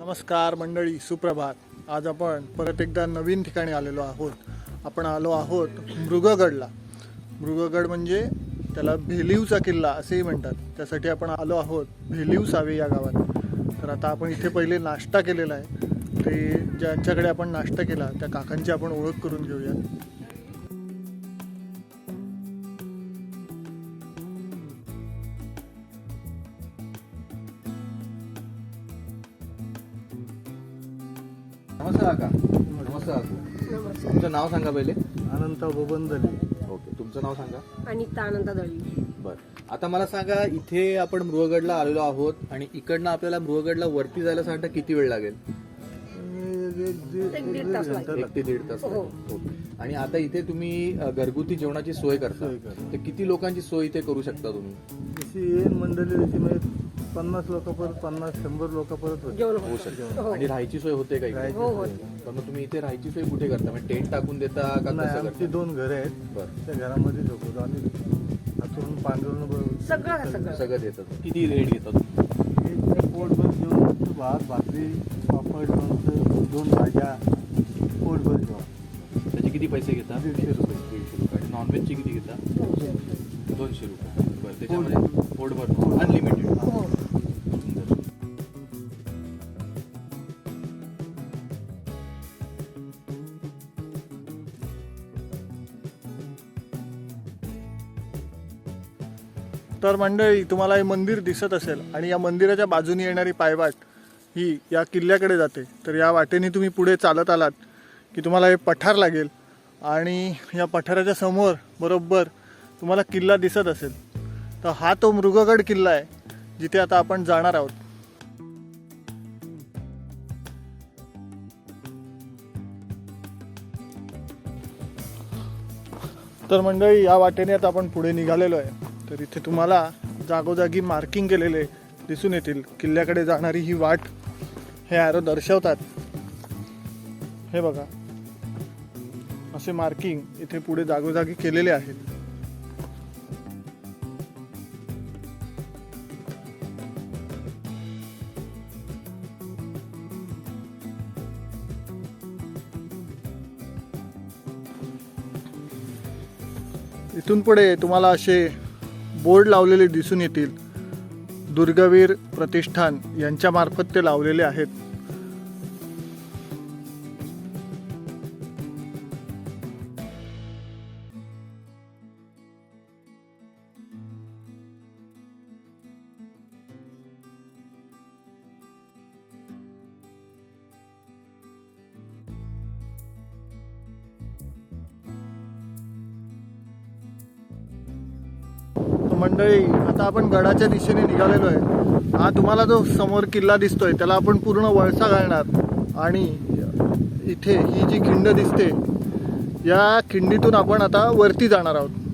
नमस्कार मंडळी, सुप्रभात. आज आपण परत एकदा नवीन ठिकाणी आलेलो आहोत. आपण आलो आहोत मृगगडला. मृगगड म्हणजे त्याला भेलीवचा किल्ला असेही म्हणतात. त्यासाठी आपण आलो आहोत भेलीव सावे या गावात. तर आता आपण इथे पहिले नाश्ता केलेला आहे. ते ज्यांच्याकडे आपण नाश्ता केला त्या काकांची आपण ओळख करून घेऊया. नमस्कार काका. नमस्कार. तुमचं नाव सांगा पहिले. अनंत बबंदले. ओके, तुमचं नाव सांगा. अनिता आनंद दळवी. बरं, आता मला सांगा, इथे आपण मृगगडला आलेलो आहोत आणि इकडनं आपल्याला मृगगडला वरती जायला सांगता किती वेळ लागेल? एक दीड तास लागेल. 1 ते 1.5 तास. हो. ओके. आणि आता इथे तुम्ही घरगुती जेवणाची सोय करता, तर किती लोकांची सोय इथे करू शकता तुम्ही? जशी मंडळी जशी म्हणजे 50 लोकांपर्यंत 50-100 लोकांपर्यंत जेवण होऊ शकतं. हो. आणि राहायची सोय होते का इथे? हो हो. तर मग तुम्ही इथे राहायची सोय कुठे करता? म्हणजे टेंट टाकून देता का कसं आमची करता? 2 घरं आहेत. बरं, त्या घरामध्ये झोपतो आणि हातून पांघरून सगळं सगळं देतात. किती रेट घेतात? पोटभर जेवण, भात भाकरी पापड लोणचं 2 भाज्या पोटभर जेवण. त्याचे किती पैसे घेतात? 150 रुपये. 150 रुपये. आणि नॉनव्हेजचे किती घेतात? 200 रुपये. बरं, त्याच्यामध्ये पोटभर अनलिमिटेड. हो. तर मंडळी, तुम्हाला हे मंदिर दिसत असेल आणि या मंदिराच्या बाजूने येणारी पायवाट ही या किल्ल्याकडे जाते. तर या वाटेने तुम्ही पुढे चालत आलात की तुम्हाला हे पठार लागेल आणि या पठाराच्या समोर बरोबर तुम्हाला किल्ला दिसत असेल. तर हा तो मृगगड किल्ला आहे जिथे आता आपण जाणार आहोत. तर मंडळी, या वाटेने आता आपण पुढे निघालेलो आहे. तर इथे तुम्हाला जागोजागी मार्किंग केलेले दिसून येतील. किल्ल्याकडे जाणारी ही वाट हे ॲरो दर्शवतात. हे बघा, असे मार्किंग इथे पुढे जागोजागी केलेले आहेत. इथून पुढे तुम्हाला असे बोर्ड लावलेले दिसून येतील. दुर्गवीर प्रतिष्ठान यांच्या मार्फत ते लावलेले आहेत. मंडळी, आता आपण गडाच्या दिशेने निघालेलो आहे. हा तुम्हाला जो समोर किल्ला दिसतोय त्याला आपण पूर्ण वळसा घालणार आणि इथे ही जी खिंड दिसते या खिंडीतून आपण आता वरती जाणार आहोत.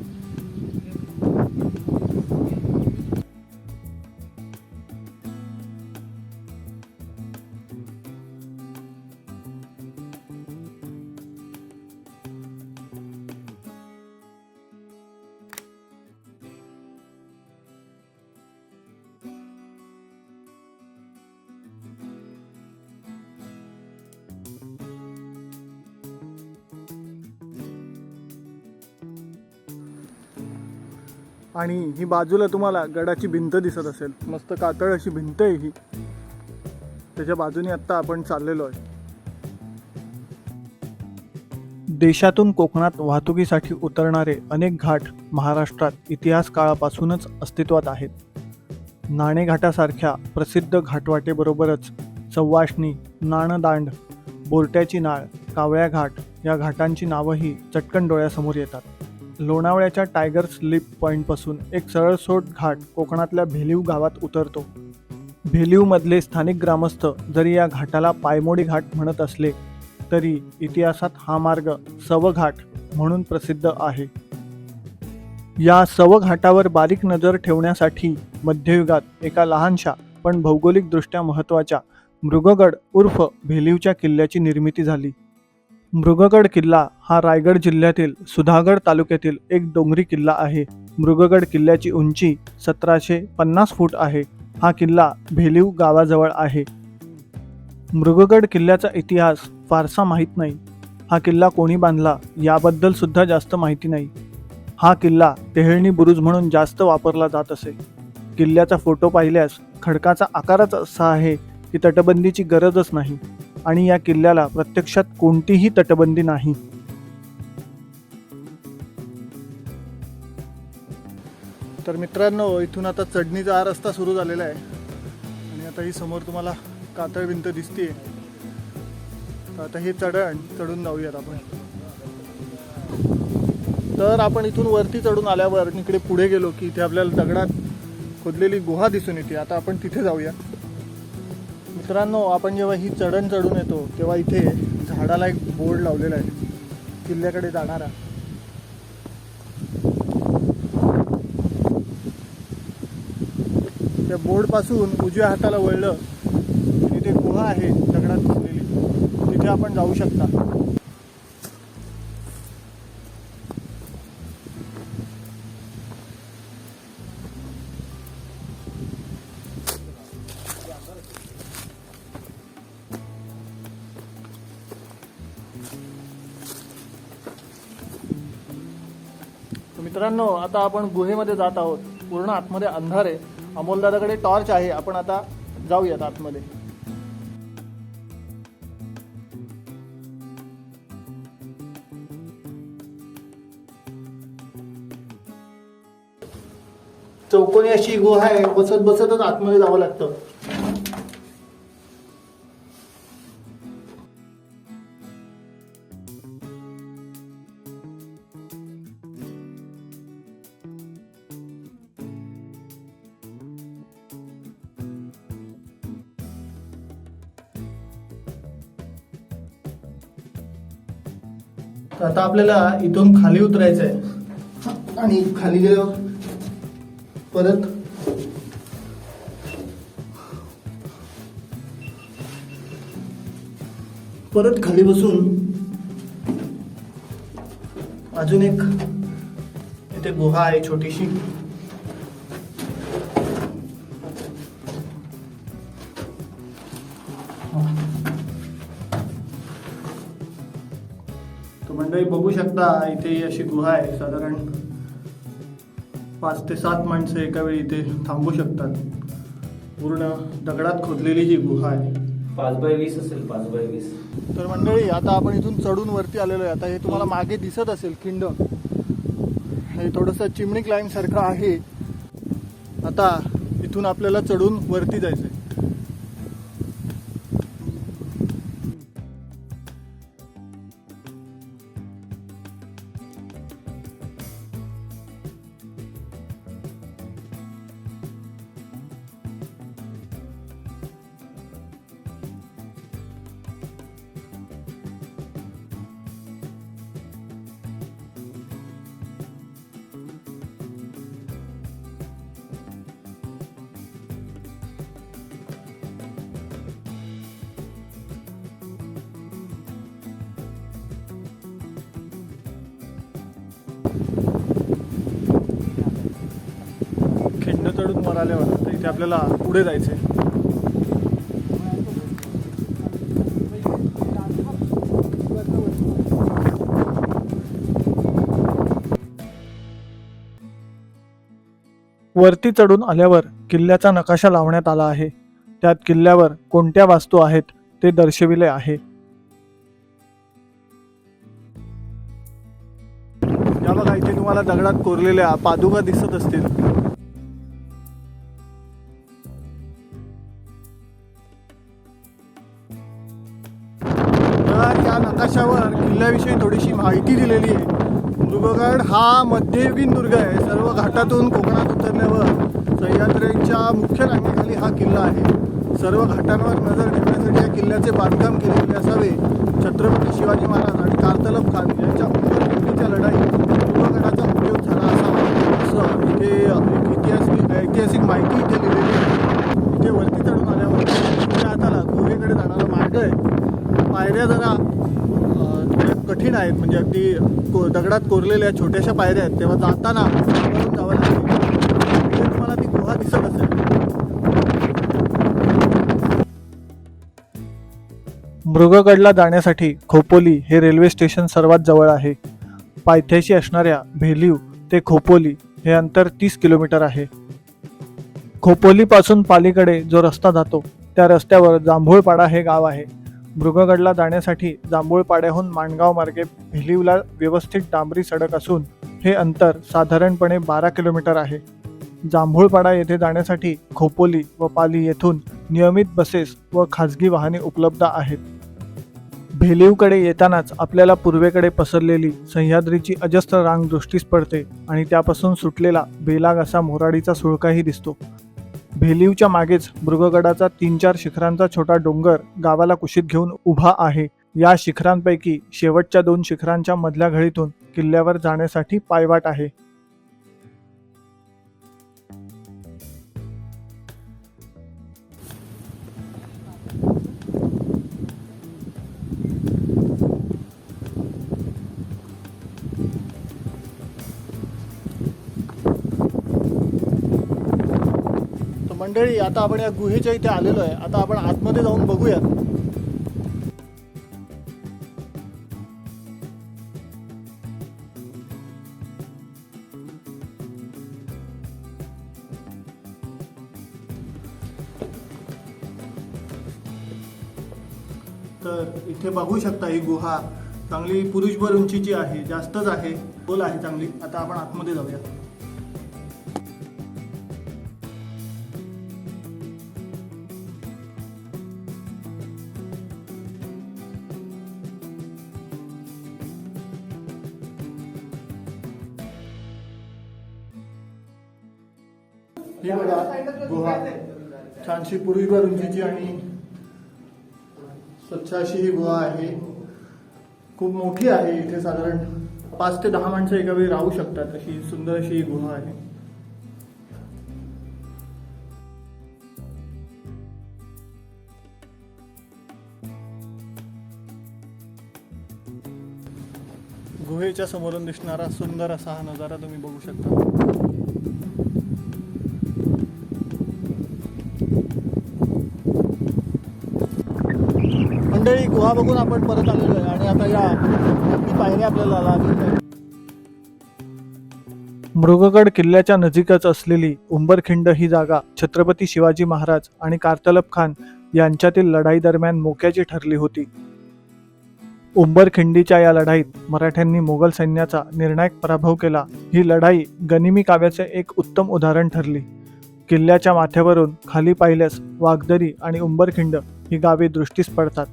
आणि ही बाजूला तुम्हाला गडाची भिंत दिसत असेल. मस्त कातळ अशी भिंत आहे ही. त्याच्या बाजूने आत्ता आपण चाललेलो आहे. देशातून कोकणात वाहतुकीसाठी उतरणारे अनेक घाट महाराष्ट्रात इतिहास काळापासूनच अस्तित्वात आहेत. नाणेघाटासारख्या प्रसिद्ध घाटवाटेबरोबरच सव्वाष्णी, नाणदांड, बोरट्याची नाळ, कावळ्या घाट या घाटांची नावंही चटकन डोळ्यासमोर येतात. लोणावळ्याच्या टायगर स्लिप पॉईंटपासून एक सरळसोट घाट कोकणातल्या भेलीव गावात उतरतो. भेलीवमधले स्थानिक ग्रामस्थ जरी या घाटाला पायमोडी घाट म्हणत असले तरी इतिहासात हा मार्ग सवघाट म्हणून प्रसिद्ध आहे. या सवघाटावर बारीक नजर ठेवण्यासाठी मध्ययुगात एका लहानशा पण भौगोलिकदृष्ट्या महत्त्वाच्या मृगगड उर्फ भेलीवच्या किल्ल्याची निर्मिती झाली. मृगगड किल्ला हा रायगड जिल्ह्यातील सुधागड तालुक्यातील एक डोंगरी किल्ला आहे. मृगगड किल्ल्याची उंची 1750 फूट आहे. हा किल्ला भेलीव गावाजवळ आहे. मृगगड किल्ल्याचा इतिहास फारसा माहीत नाही. हा किल्ला कोणी बांधला याबद्दल सुद्धा जास्त माहिती नाही. हा किल्ला टेहळणी बुरुज म्हणून जास्त वापरला जात असे. किल्ल्याचा फोटो पाहिल्यास खडकाचा आकारच असा आहे की तटबंदीची गरजच नाही आणि या किल्ल्याला प्रत्यक्षात कोणतीही तटबंदी नाही. तर मित्रांनो, इथून आता चढणीचा हा रस्ता सुरू झालेला आहे आणि आता ही समोर तुम्हाला कातळ भिंत दिसते. तर आता हे चढून जाऊयात आपण. तर आपण इथून वरती चढून आल्यावर इकडे पुढे गेलो की इथे आपल्याला दगडात खोदलेली गुहा दिसून येते. आता आपण तिथे जाऊया. मित्रांनो, आपण जेव्हा ही चढून येतो तेव्हा इथे झाडाला एक बोर्ड लावलेला आहे किल्ल्याकडे जाणारा. त्या बोर्डपासून उजव्या हाताला वळलं तिथे गुहा आहे दगडात खोदलेली, तिथे आपण जाऊ शकता. मित्रांनो, आता आपण गुहेमध्ये जात आहोत. पूर्ण आतमध्ये अंधार आहे. अमोलदादाकडे टॉर्च आहे. आपण आता जाऊयात आतमध्ये. चौकोनी अशी गुहा आहे. बसतच आतमध्ये जावं लागतं. तर आता आपल्याला इथून खाली उतरायचं आहे आणि खाली गेल्यावर परत खाली बसून अजून एक इथे गुहा आहे छोटीशी. मंडळी बघू शकता, इथे अशी गुहा आहे. साधारण 5 ते 7 माणसं एका वेळी इथे थांबू शकतात. पूर्ण दगडात खोदलेली ही गुहा आहे. 5x20 असेल. 5x20. तर मंडळी, आता आपण इथून चढून वरती आलेलो आहे. आता हे तुम्हाला मागे दिसत असेल खिंड, हे थोडंसं चिमणी क्लाइंब सारखं आहे. आता इथून आपल्याला चढून वरती जायचंय. खिंड चढून वर आल्यावर तर इथे आपल्याला पुढे जायचंय. वरती चढून आल्यावर किल्ल्याचा नकाशा लावण्यात आला आहे. त्यात किल्ल्यावर कोणत्या वास्तू आहेत ते दर्शविले आहे. या बघा, इथे तुम्हाला दगडात कोरलेल्या पादुका दिसत असतील. या नकाशावर किल्ल्याविषयी थोडीशी माहिती दिलेली आहे. मृगगड हा मध्ययुगीन दुर्ग आहे. सर्व घाटातून कोकणात उतरल्यावर सह्याद्रीच्या मुख्य रांगेखाली हा किल्ला आहे. सर्व घाटांवर नजर ठेवण्यासाठी या किल्ल्याचे बांधकाम केलेले असावे. छत्रपती शिवाजी महाराज आणि कारतलब खान यांच्या उत्तरपूर्वीच्या लढाईत मृगगडाचा उपयोग झाला असावा असं इथे एक ऐतिहासिक माहिती इथे लिहिलेली आहे. इथे वरती चढून आल्यावर उजव्या हाताला गुहेकडे जाणारा मार्ग आहे. पायऱ्या जरा कठीण आहेत, म्हणजे अगदी दगडात कोरलेल्या छोट्याशा पायऱ्या आहेत. तेव्हा जाताना वरून जावं लागेल. इथे तुम्हाला ती गुहा दिसत असेल. मृगगडला जाण्यासाठी खोपोली हे रेल्वे स्टेशन सर्वात जवळ आहे. पायथ्याशी असणाऱ्या भेलीव ते खोपोली हे अंतर 30 किलोमीटर आहे. खोपोलीपासून पालीकडे जो रस्ता जातो त्या रस्त्यावर जांभूळपाडा हे गाव आहे. मृगगडला जाण्यासाठी जांभूळपाड्याहून माणगाव मार्गे भेलीवला व्यवस्थित डांबरी सडक असून हे अंतर साधारणपणे 12 किलोमीटर आहे. जांभूळपाडा येथे जाण्यासाठी खोपोली व पाली येथून नियमित बसेस व खाजगी वाहने उपलब्ध आहेत. भेलीवकडे येतानाच आपल्याला पूर्वेकडे पसरलेली सह्याद्रीची अजस्त्र रांग दृष्टीस पडते आणि त्यापासून सुटलेला बेलाग असा मोराडीचा सुळकाही दिसतो. भेलीवच्या मागेच मृगगडाचा 3-4 शिखरांचा छोटा डोंगर गावाला कुशीत घेऊन उभा आहे. या शिखरांपैकी शेवटच्या 2 शिखरांच्या मधल्या घळीतून किल्ल्यावर जाण्यासाठी पायवाट आहे. मंडळी, आता आपण या गुहेच्या इथे आलेलो आहे. आता आपण आतमध्ये जाऊन बघूयात. तर इथे बघू शकता ही गुहा चांगली पुरुषभर उंचीची आहे, जास्तच आहे, खोल आहे चांगली. आता आपण आतमध्ये जाऊया. ही बघा गुहा छानशी पुरुषभर उंचीची आणि स्वच्छ अशी ही गुहा आहे. खूप मोठी आहे. इथे साधारण 5 ते 10 माणसं एका वेळी राहू शकतात अशी सुंदर अशी ही गुहा आहे. गुहेच्या समोरून दिसणारा सुंदर असा हा नजारा तुम्ही बघू शकता. मंडळी, गुहा बघून आपण परत आलेलो आहे आणि आता या पायऱ्या आपल्याला लागल्या. मृगगड किल्ल्याच्या नजीकच असलेली उंबरखिंड ही जागा छत्रपती शिवाजी महाराज आणि कारतलब खान यांच्यातील लढाई दरम्यान मोक्याची ठरली होती. उंबरखिंडीच्या या लढाईत मराठ्यांनी मोगल सैन्याचा निर्णायक पराभव केला. ही लढाई गनिमी काव्याचे एक उत्तम उदाहरण ठरली. किल्ल्याच्या माथ्यावरून खाली पाहिल्यास वाघदरी आणि उंबरखिंड ही गावे दृष्टीस पडतात.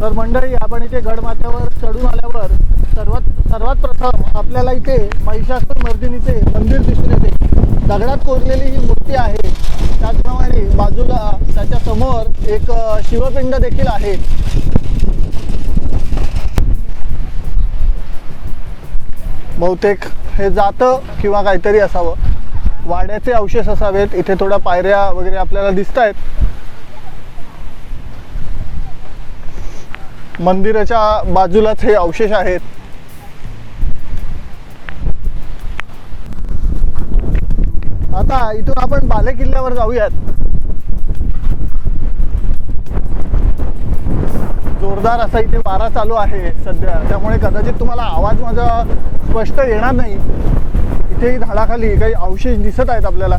तर मंडळी, आपण इथे गडमाथ्यावर चढून आल्यावर सर्वात प्रथम आपल्याला इथे महिषासूर मर्दिनीचे मंदिर दिसून येते. दगडात कोरलेली ही मूर्ती आहे. त्याचप्रमाणे बाजूला त्याच्या समोर एक शिवपिंड देखील आहे. बहुतेक हे जातं किंवा काहीतरी असावं. वाड्याचे अवशेष असावेत. इथे थोड्या पायऱ्या वगैरे आपल्याला दिसत आहेत. मंदिराच्या बाजूलाच हे अवशेष आहेत. आता इथून आपण बाले किल्ल्यावर जाऊयात. जोरदार असा इथे वारा चालू आहे सध्या, त्यामुळे कदाचित तुम्हाला आवाज माझा स्पष्ट येणार नाही. इथेही झाडाखाली काही अवशेष दिसत आहेत आपल्याला.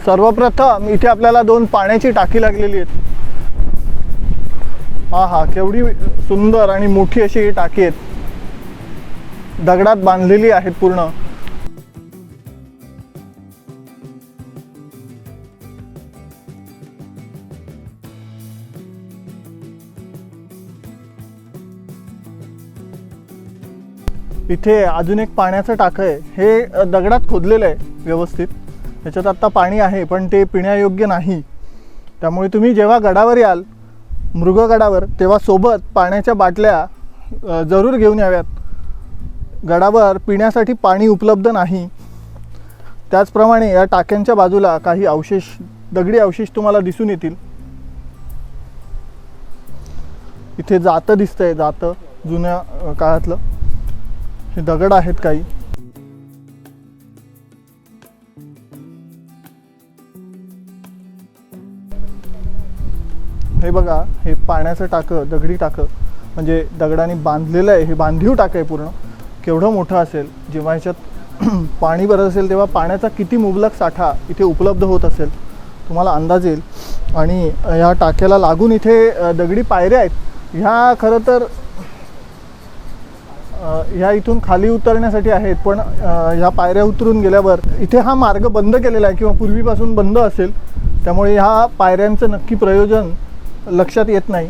सर्वप्रथम इथे आपल्याला 2 पाण्याची टाकी लागलेली आहेत. हा केवढी सुंदर आणि मोठी अशी ही टाकी आहेत. दगडात बांधलेली आहेत पूर्ण. इथे अजून एक पाण्याचं टाकं आहे. हे दगडात खोदलेलं आहे व्यवस्थित. त्याच्यात आत्ता पाणी आहे पण ते पिण्यायोग्य नाही. त्यामुळे तुम्ही जेव्हा गडावर याल मृगगडावर तेव्हा सोबत पाण्याच्या बाटल्या जरूर घेऊन याव्यात. गडावर पिण्यासाठी पाणी उपलब्ध नाही. त्याचप्रमाणे या टाक्यांच्या बाजूला काही अवशेष, दगडी अवशेष तुम्हाला दिसून येतील. इथे जातं दिसतंय, जातं जुन्या काळातलं. हे दगड आहेत काही. हे बघा, हे पाण्याचं टाकं, दगडी टाकं, म्हणजे दगडाने बांधलेलं आहे. हे बांधीव टाकं आहे पूर्ण. केवढं मोठं असेल. जेव्हा ह्याच्यात पाणी भरत असेल तेव्हा पाण्याचा किती मुबलक साठा इथे उपलब्ध होत असेल तुम्हाला अंदाज येईल. आणि ह्या टाक्याला लागून इथे दगडी पायऱ्या आहेत. ह्या खरं तर ह्या इथून खाली उतरण्यासाठी आहेत, पण ह्या पायऱ्या उतरून गेल्यावर इथे हा मार्ग बंद केलेला आहे किंवा पूर्वीपासून बंद असेल, त्यामुळे ह्या पायऱ्यांचं नक्की प्रयोजन लक्षात येत नाही.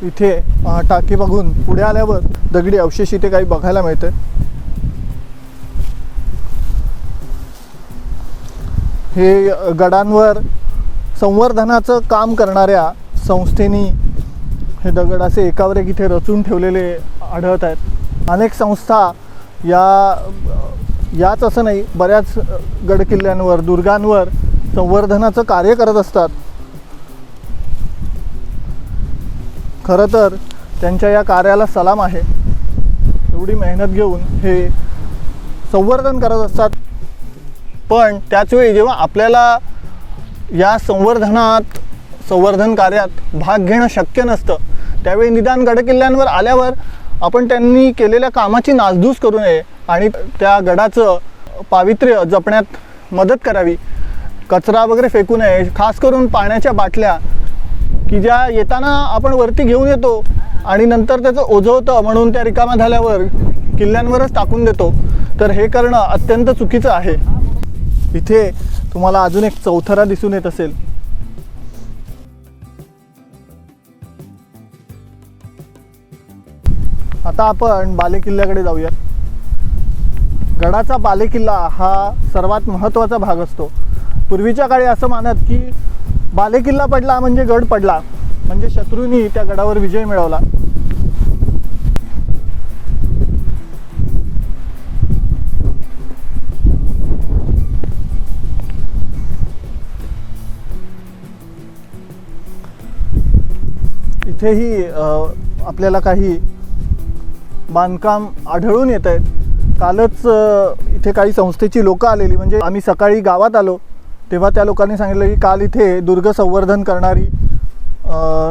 इथे टाकी बघून पुढे आल्यावर दगडी अवशेष इथे काही बघायला मिळते. हे गडांवर संवर्धनाचं काम करणाऱ्या संस्थेनी हे दगड असे एकावर एक इथे रचून ठेवलेले आढळत आहेत. अनेक संस्था याच असं नाही, बऱ्याच गडकिल्ल्यांवर, दुर्गांवर संवर्धनाचं कार्य करत असतात. खरं तर त्यांच्या या कार्याला सलाम आहे. एवढी मेहनत घेऊन हे संवर्धन करत असतात. पण त्याचवेळी जेव्हा आपल्याला या संवर्धन कार्यात भाग घेणं शक्य नसतं, त्यावेळी निदान गडकिल्ल्यांवर आल्यावर आपण त्यांनी केलेल्या कामाची नासधूस करू नये आणि त्या गडाचं पावित्र्य जपण्यात मदत करावी. कचरा वगैरे फेकू नये. खास करून पाण्याच्या बाटल्या की ज्या येताना आपण वरती घेऊन येतो आणि नंतर त्याचं ओझं होतं म्हणून त्या रिकाम्या झाल्यावर किल्ल्यांवरच टाकून देतो, तर हे करणं अत्यंत चुकीचं आहे. इथे तुम्हाला अजून एक चौथरा दिसून येत असेल. आता आपण बालेकिल्ल्याकडे जाऊयात. गडाचा बालेकिल्ला हा सर्वात महत्त्वाचा भाग असतो. पूर्वीच्या काळी असं मानत की बालेकिल्ला पडला म्हणजे गड पडला, म्हणजे शत्रूंनी त्या गडावर विजय मिळवला. इथेही आपल्याला काही बांधकाम आढळून येत आहेत. कालच इथे काही संस्थेची लोकं आलेली, म्हणजे आम्ही सकाळी गावात आलो तेव्हा त्या लोकांनी सांगितलं की काल इथे दुर्ग संवर्धन करणारी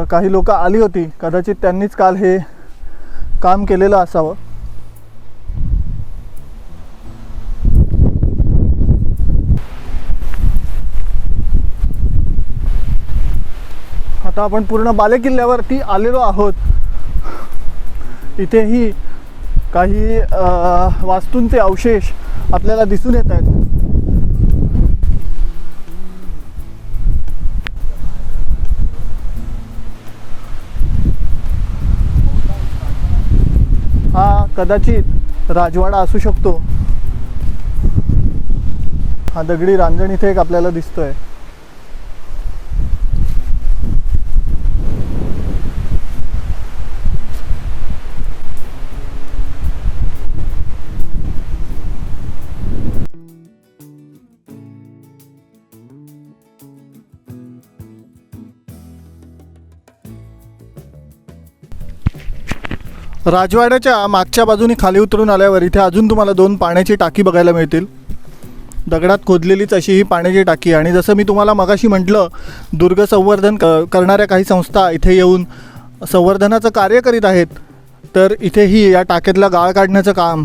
काही लोकं आली होती. कदाचित त्यांनीच काल हे काम केलेलं असावं. आता आपण पूर्ण बालेकिल्ल्यावरती आलेलो आहोत. इथेही काही वास्तूंचे अवशेष आपल्याला दिसून येत आहेत. हा कदाचित राजवाडा असू शकतो. हा दगडी रांजण इथे एक आपल्याला दिसतोय. राजवाड्याच्या मागच्या बाजूने खाली उतरून आल्यावर इथे अजून तुम्हाला 2 पाण्याची टाकी बघायला मिळतील. दगडात खोदलेलीच अशी ही पाण्याची टाकी. आणि जसं मी तुम्हाला मगाशी म्हटलं, दुर्ग संवर्धन करणाऱ्या काही संस्था इथे येऊन संवर्धनाचं कार्य करीत आहेत. तर इथेही या टाक्यातला गाळ काढण्याचं काम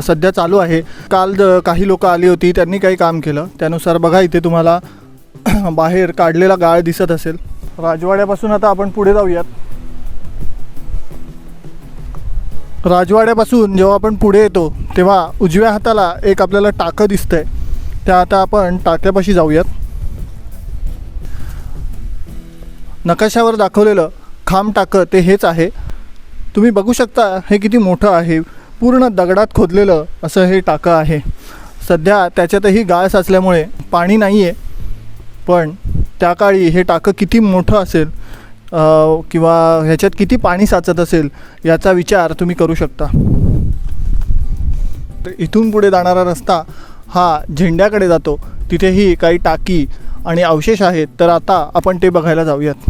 सध्या चालू आहे. काल काही लोकं आली होती, त्यांनी काही काम केलं. त्यानुसार बघा इथे तुम्हाला बाहेर काढलेला गाळ दिसत असेल. राजवाड्यापासून आता आपण पुढे जाऊयात. राजवाड्यापासून जेव्हा आपण पुढे येतो तेव्हा उजव्या हाताला एक आपल्याला टाकं दिसतंय. त्या आता आपण टाक्यापाशी जाऊयात. नकाशावर दाखवलेलं खांब टाकं ते हेच आहे. तुम्ही बघू शकता हे किती मोठं आहे. पूर्ण दगडात खोदलेलं असं हे टाकं आहे. सध्या त्याच्यातही गाळ साचल्यामुळे पाणी नाही आहे, पण त्या काळी हे टाकं किती मोठं असेल किंवा ह्याच्यात किती पाणी साचत असेल याचा विचार तुम्ही करू शकता. तर इथून पुढे जाणारा रस्ता हा झेंड्याकडे जातो. तिथेही काही टाकी आणि अवशेष आहेत, तर आता आपण ते बघायला जाऊयात.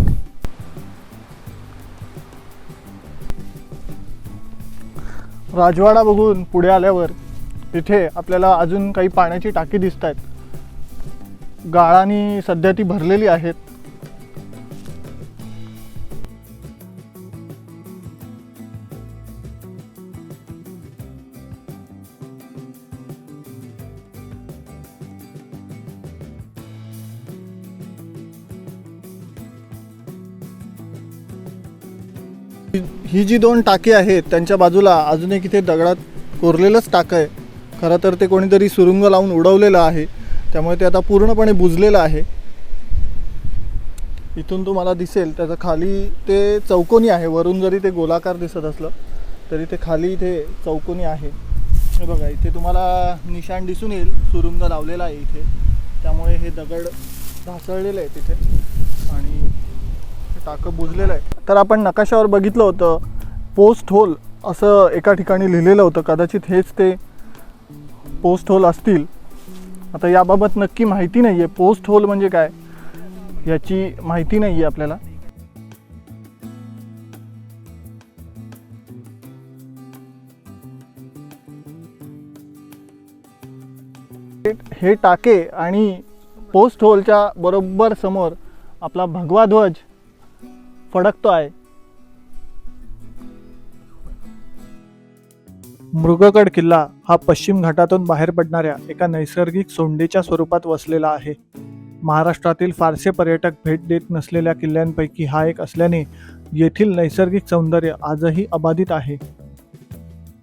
राजवाडा बघून पुढे आल्यावर इथे आपल्याला अजून काही पाण्याची टाकी दिसत आहेत. गाळानी सध्या ती भरलेली आहेत. ही जी दोन टाकी आहेत त्यांच्या बाजूला अजून एक इथे दगडात कोरलेलंच टाकं आहे. खरं तर ते कोणीतरी सुरुंग लावून उडवलेलं आहे, त्यामुळे ते आता पूर्णपणे बुजलेलं आहे. इथून तुम्हाला दिसेल त्याचं खाली ते चौकोनी आहे. वरून जरी ते गोलाकार दिसत असलं तरी ते खाली इथे चौकोनी आहे. हे बघा, इथे तुम्हाला निशाण दिसून येईल, सुरुंग लावलेला आहे इथे, त्यामुळे हे दगड ढासळलेलं आहे तिथे आणि टाकं बुजलेलं आहे. तर आपण नकाशावर बघितलं होतं पोस्ट होल असं एका ठिकाणी लिहिलेलं होतं. कदाचित हेच ते पोस्ट होल असतील. आता याबाबत नक्की माहिती नाही आहे, पोस्ट होल म्हणजे काय याची माहिती नाही आहे आपल्याला. हे टाके आणि पोस्ट होलच्या बरोबर समोर आपला भगवा ध्वज फडकतो आहे. मृगगड किल्ला हा पश्चिम घाटातून बाहेर पडणाऱ्या एका नैसर्गिक सोंडेच्या स्वरूपात वसलेला आहे. महाराष्ट्रातील फारसे पर्यटक भेट देत नसलेल्या किल्ल्यांपैकी हा एक असल्याने येथील नैसर्गिक सौंदर्य आजही अबाधित आहे.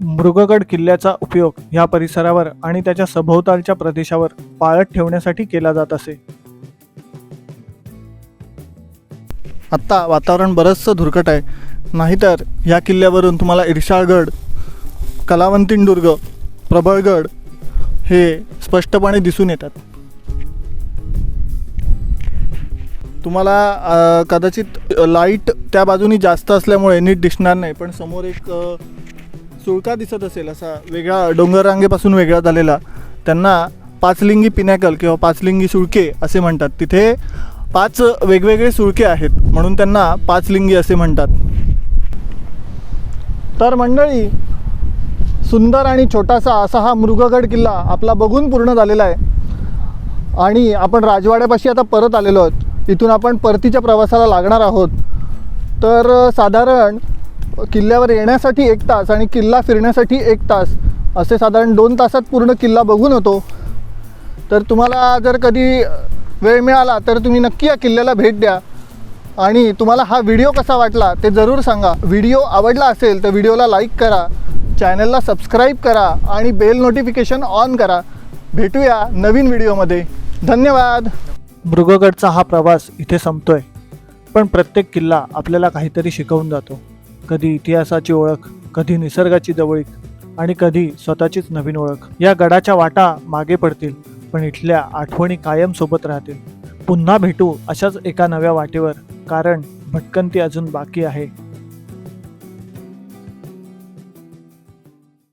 मृगगड किल्ल्याचा उपयोग ह्या परिसरावर आणि त्याच्या सभोवतालच्या प्रदेशावर पाळत ठेवण्यासाठी केला जात असे. आत्ता वातावरण बरंचसं धुरकट आहे, नाहीतर ह्या किल्ल्यावरून तुम्हाला इर्शाळगड, कलावंतीण-दुर्ग, प्रबळगड हे स्पष्टपणे दिसून येतात. तुम्हाला कदाचित लाईट त्या बाजूनी जास्त असल्यामुळे नीट दिसणार नाही, पण समोर एक सुळका दिसत असेल असा वेगळा, डोंगर रांगेपासून वेगळा झालेला. त्यांना पाचलिंगी पिनॅकल किंवा पाचलिंगी सुळके असे म्हणतात. तिथे 5 वेगवेगळे सुळके आहेत म्हणून त्यांना पाचलिंगी असे म्हणतात. तर मंडळी, सुंदर आणि छोटासा असा हा मृगगड किल्ला आपला बघून पूर्ण झालेला आहे आणि आपण राजवाड्यापाशी आता परत आलेलो आहोत. इथून आपण परतीच्या प्रवासाला लागणार आहोत. तर साधारण किल्ल्यावर येण्यासाठी 1 तास आणि किल्ला फिरण्यासाठी 1 तास असे साधारण 2 तासात पूर्ण किल्ला बघून होतो. तर तुम्हाला जर कधी वेळ मिळाला तर तुम्ही नक्की या किल्ल्याला भेट द्या आणि तुम्हाला हा व्हिडिओ कसा वाटला ते जरूर सांगा. व्हिडिओ आवडला असेल तर व्हिडिओला लाईक करा, चॅनलला सबस्क्राईब करा आणि बेल नोटिफिकेशन ऑन करा. भेटूया नवीन व्हिडिओमध्ये. धन्यवाद. मृगगडचा हा प्रवास इथे संपतोय, पण प्रत्येक किल्ला आपल्याला काहीतरी शिकवून जातो. कधी इतिहासाची ओळख, कधी निसर्गाची जवळीक आणि कधी स्वतःचीच नवीन ओळख. या गडाच्या वाटा मागे पडतील, पण इथल्या आठवणी कायम सोबत राहतील. पुन्हा भेटू अशाच एका नव्या वाटेवर, कारण भटकंती अजून बाकी आहे.